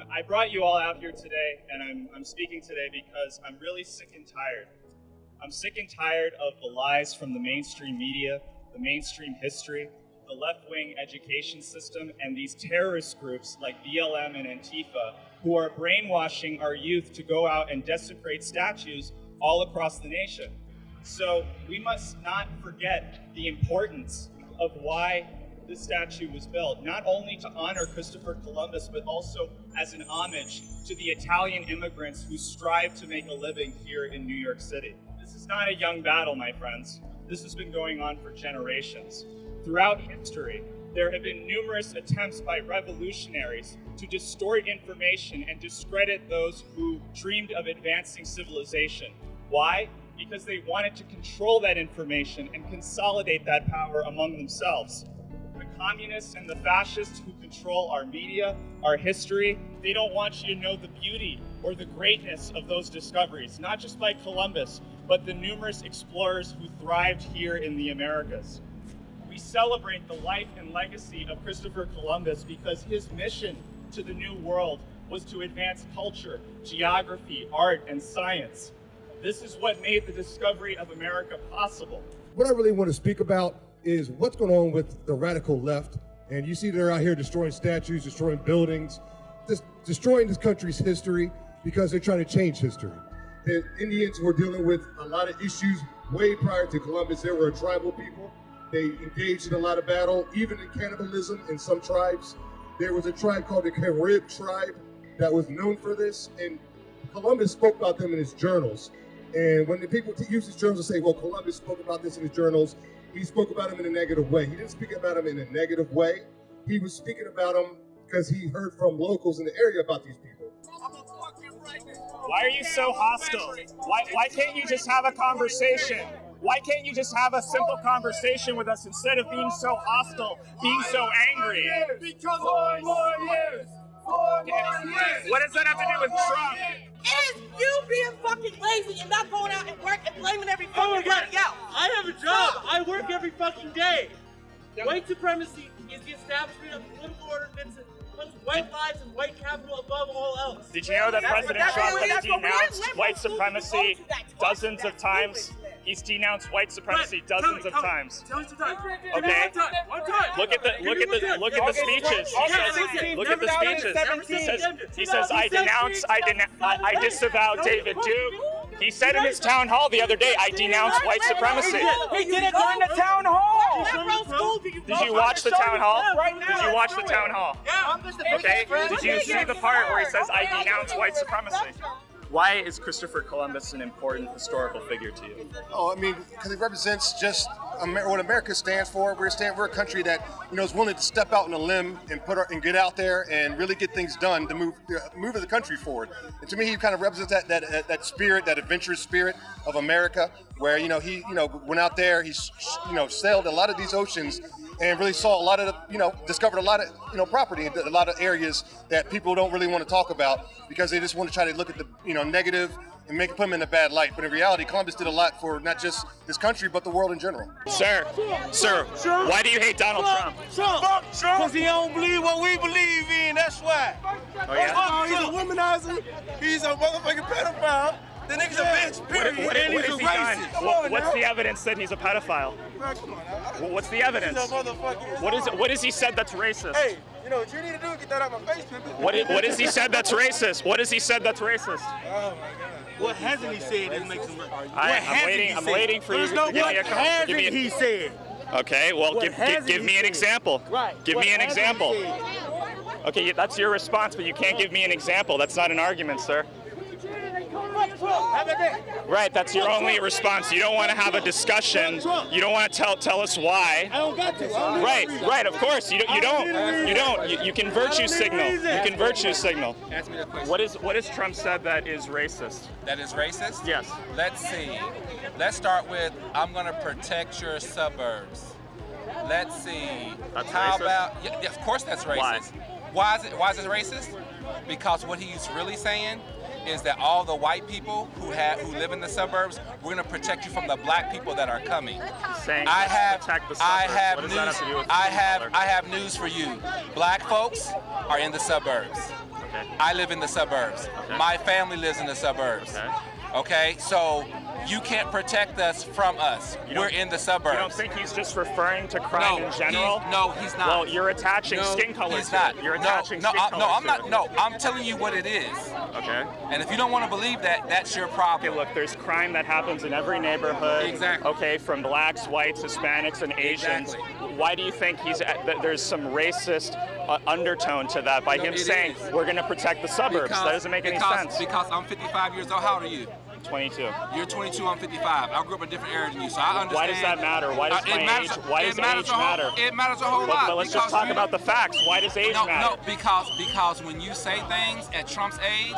I brought you all out here today, and I'm speaking today because I'm really sick and tired. I'm sick and tired of the lies from the mainstream media, the mainstream history, the left-wing education system, and these terrorist groups like BLM and Antifa who are brainwashing our youth to go out and desecrate statues all across the nation. So we must not forget the importance of why this statue was built, not only to honor Christopher Columbus, but also as an homage to the Italian immigrants who strive to make a living here in New York City. This is not a young battle, my friends. This has been going on for generations. Throughout history, there have been numerous attempts by revolutionaries to distort information and discredit those who dreamed of advancing civilization. Why? Because they wanted to control that information and consolidate that power among themselves. The communists and the fascists who control our media, our history, they don't want you to know the beauty or the greatness of those discoveries, not just by Columbus, but the numerous explorers who thrived here in the Americas. We celebrate the life and legacy of Christopher Columbus because his mission to the New World was to advance culture, geography, art, and science. This is what made the discovery of America possible. What I really want to speak about is what's going on with the radical left. And you see they're out here destroying statues, destroying buildings, just destroying this country's history because they're trying to change history. The Indians were dealing with a lot of issues way prior to Columbus. They were a tribal people. They engaged in a lot of battle, even in cannibalism in some tribes. There was a tribe called the Carib tribe that was known for this, and Columbus spoke about them in his journals. And when the people use his journals to say, well, Columbus spoke about this in his journals, he spoke about them in a negative way. He didn't speak about them in a negative way. He was speaking about them because he heard from locals in the area about these people. Why are you so hostile? Why can't you just have a conversation? Why can't you just have a simple conversation with us instead of being so hostile, being so angry? Because 4 more years! 4 more years! What does that have to do with Trump? Is you being fucking lazy and not going out and work and blaming every fucking body else. I have a job. I work every fucking day. White supremacy is the establishment of political order that puts white lives and white capital above all else. Did you know that President Trump has denounced white supremacy dozens of times? He's denounced white supremacy dozens of times. Okay? Look at the speeches. Look at the speeches. He says, I disavow David Duke. He said in his town hall the other day, I denounce white supremacy. He did it during the town hall! Did you watch the town hall? Did you watch the town hall? Okay? Did you see the part where he says, I denounce white supremacy? Why is Christopher Columbus an important historical figure to you? Oh, I mean, because it represents just what America stands for. We're a country that is willing to step out on a limb and get out there and really get things done to move the country forward. And to me, he kind of represents that spirit, that adventurous spirit of America, where he went out there, he sailed a lot of these oceans and really saw a lot of discovered a lot of property, a lot of areas that people don't really want to talk about because they just want to try to look at the negative and put them in a bad light. But in reality, Columbus did a lot for not just this country, but the world in general. Sir, why do you hate Donald Trump? Fuck Trump! Because he don't believe what we believe in, that's why. Oh, yeah? He's a womanizer, he's a motherfucking pedophile. The nigga's a bitch, period. What and he's has a he racist. done? What's the evidence that he's a pedophile? Man, come on now. What's the evidence? He's a motherfucking... What has he said that's racist? Hey, what you need to do is get that out of my face, man. What has he said that's racist? What has he said that's racist? Oh, my God. What hasn't he said that makes him... I'm waiting for you to give me a What hasn't he said? Okay, well, give me an example. Right. Give me an example. Okay, that's your response, but you can't give me an example. That's not an argument, sir. Right, that's your only response. You don't want to have a discussion. You don't want to tell us why. I don't got to. Right, of course. You don't. You can virtue signal. You can virtue signal. Ask me the question. What has Trump said that is racist? That is racist? Yes. Let's see. Let's start with, I'm going to protect your suburbs. Let's see. That's How racist? about, yeah, of course that's racist. Why is it racist? Because what he's really saying is that all the white people who live in the suburbs, we're going to protect you from the black people that are coming. Saying I have news news for you. Black folks are in the suburbs. Okay. I live in the suburbs. Okay. My family lives in the suburbs. Okay. Okay, so you can't protect us from us. We're in the suburbs. You don't think he's just referring to crime in general? He's not. Well, you're attaching skin color he's to not. it. You're attaching skin color no, I'm to not. it. No, I'm telling you what it is. Okay. And if you don't want to believe that, that's your problem. Okay, look, there's crime that happens in every neighborhood. Exactly. Okay, from blacks, whites, Hispanics, and Asians. Exactly. Why do you think there's some racist undertone to that by him saying we're going to protect the suburbs? That doesn't make any sense. Because I'm 55 years old. How old are you? 22. You're 22, I'm 55. I grew up in a different era than you, so I understand. Why does that matter? Why does my age? Why does age matter? It matters a whole lot. But let's just talk about the facts. Why does age matter? No, because when you say things at Trump's age,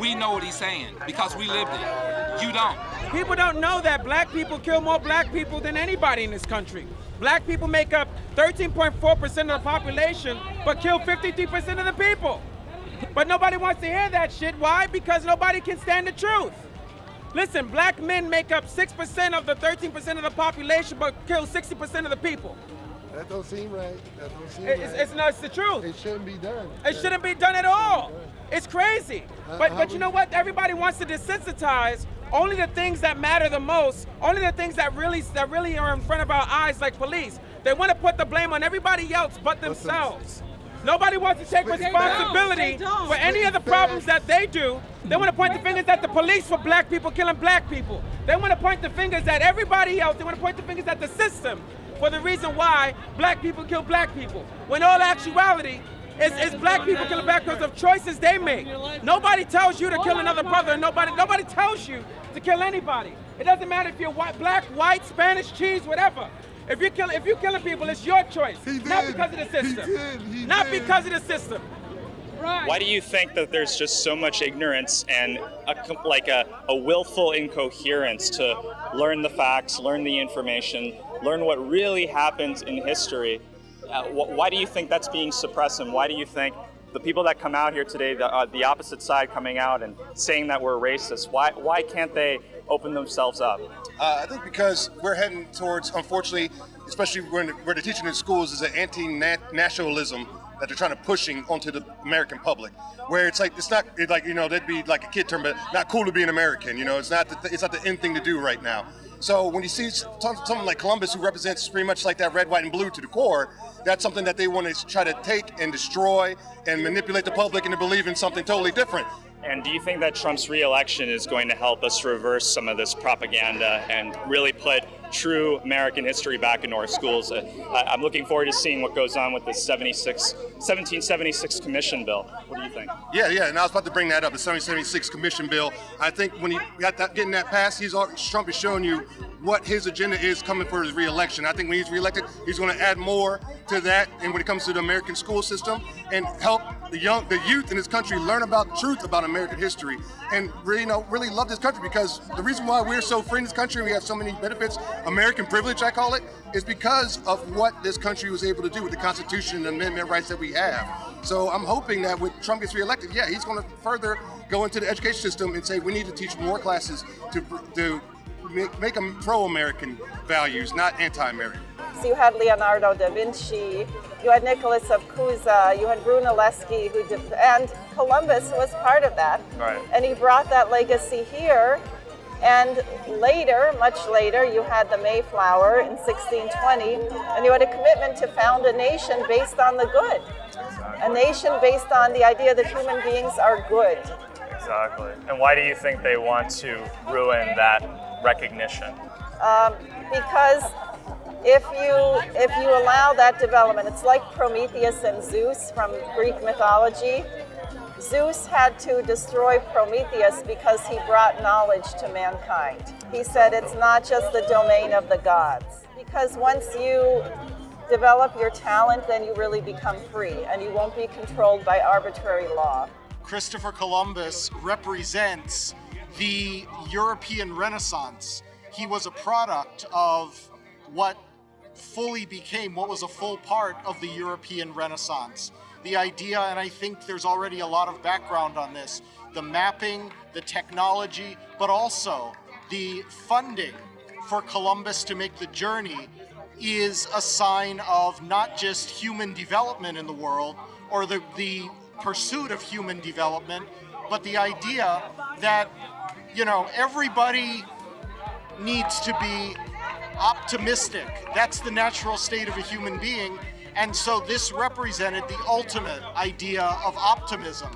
we know what he's saying because we lived it. You don't. People don't know that black people kill more black people than anybody in this country. Black people make up 13.4% of the population, but kill 53% of the people. But nobody wants to hear that shit. Why? Because nobody can stand the truth. Listen, black men make up 6% of the 13% of the population, but kill 60% of the people. That don't seem right. That don't seem right. It's the truth. It shouldn't be done. It shouldn't be done at all. It's crazy. But you know what? Everybody wants to desensitize only the things that matter the most, only the things that really are in front of our eyes, like police. They want to put the blame on everybody else but themselves. Nobody wants to take responsibility for any of the problems that they do. They want to point the fingers at the police for black people killing black people. They want to point the fingers at everybody else. They want to point the fingers at the system for the reason why black people kill black people. When all actuality is black people killing black because of choices they make. Nobody tells you to kill another brother. Nobody tells you to kill anybody. It doesn't matter if you're white, black, white, Spanish, cheese, whatever. If you're killing people, it's your choice, not because of the system. Not because of the system. Right. Why do you think that there's just so much ignorance and a willful incoherence to learn the facts, learn the information, learn what really happens in history? Why do you think that's being suppressed, and why do you think the people that come out here today, the opposite side coming out and saying that we're racist, why can't they open themselves up? I think because we're heading towards, unfortunately, especially where they're teaching in schools, is an anti-nationalism that they're trying to pushing onto the American public, where it's not like, that'd be like a kid term, but not cool to be an American. It's not the in thing to do right now. So when you see someone like Columbus, who represents pretty much like that red, white, and blue to the core, that's something that they want to try to take and destroy and manipulate the public into believing something totally different. And do you think that Trump's re-election is going to help us reverse some of this propaganda and really put true American history back into our schools? I'm looking forward to seeing what goes on with the 1776 Commission Bill. What do you think? Yeah, and I was about to bring that up, the 1776 Commission Bill. I think when he got getting that passed, Trump is showing you what his agenda is coming for his re-election. I think when he's re-elected, he's going to add more to that, and when it comes to the American school system, and help the youth in this country learn about the truth about American history, and really love this country. Because the reason why we're so free in this country and we have so many benefits, American privilege I call it, is because of what this country was able to do with the Constitution and the amendment rights that we have. So I'm hoping that when Trump gets reelected, he's going to further go into the education system and say we need to teach more classes to make them pro-American values, not anti-American. So you had Leonardo da Vinci, you had Nicholas of Cusa, you had Brunelleschi, and Columbus was part of that. Right. And he brought that legacy here. And later, much later, you had the Mayflower in 1620, and you had a commitment to found a nation based on the good. A nation based on the idea that human beings are good. Exactly. And why do you think they want to ruin that recognition? Because if you allow that development, it's like Prometheus and Zeus from Greek mythology. Zeus had to destroy Prometheus because he brought knowledge to mankind. He said it's not just the domain of the gods. Because once you develop your talent, then you really become free, and you won't be controlled by arbitrary law. Christopher Columbus represents the European Renaissance. He was a product of what was a full part of the European Renaissance. The idea, and I think there's already a lot of background on this, the mapping, the technology, but also the funding for Columbus to make the journey is a sign of not just human development in the world, or the pursuit of human development, but the idea that, everybody needs to be optimistic. That's the natural state of a human being. And so this represented the ultimate idea of optimism.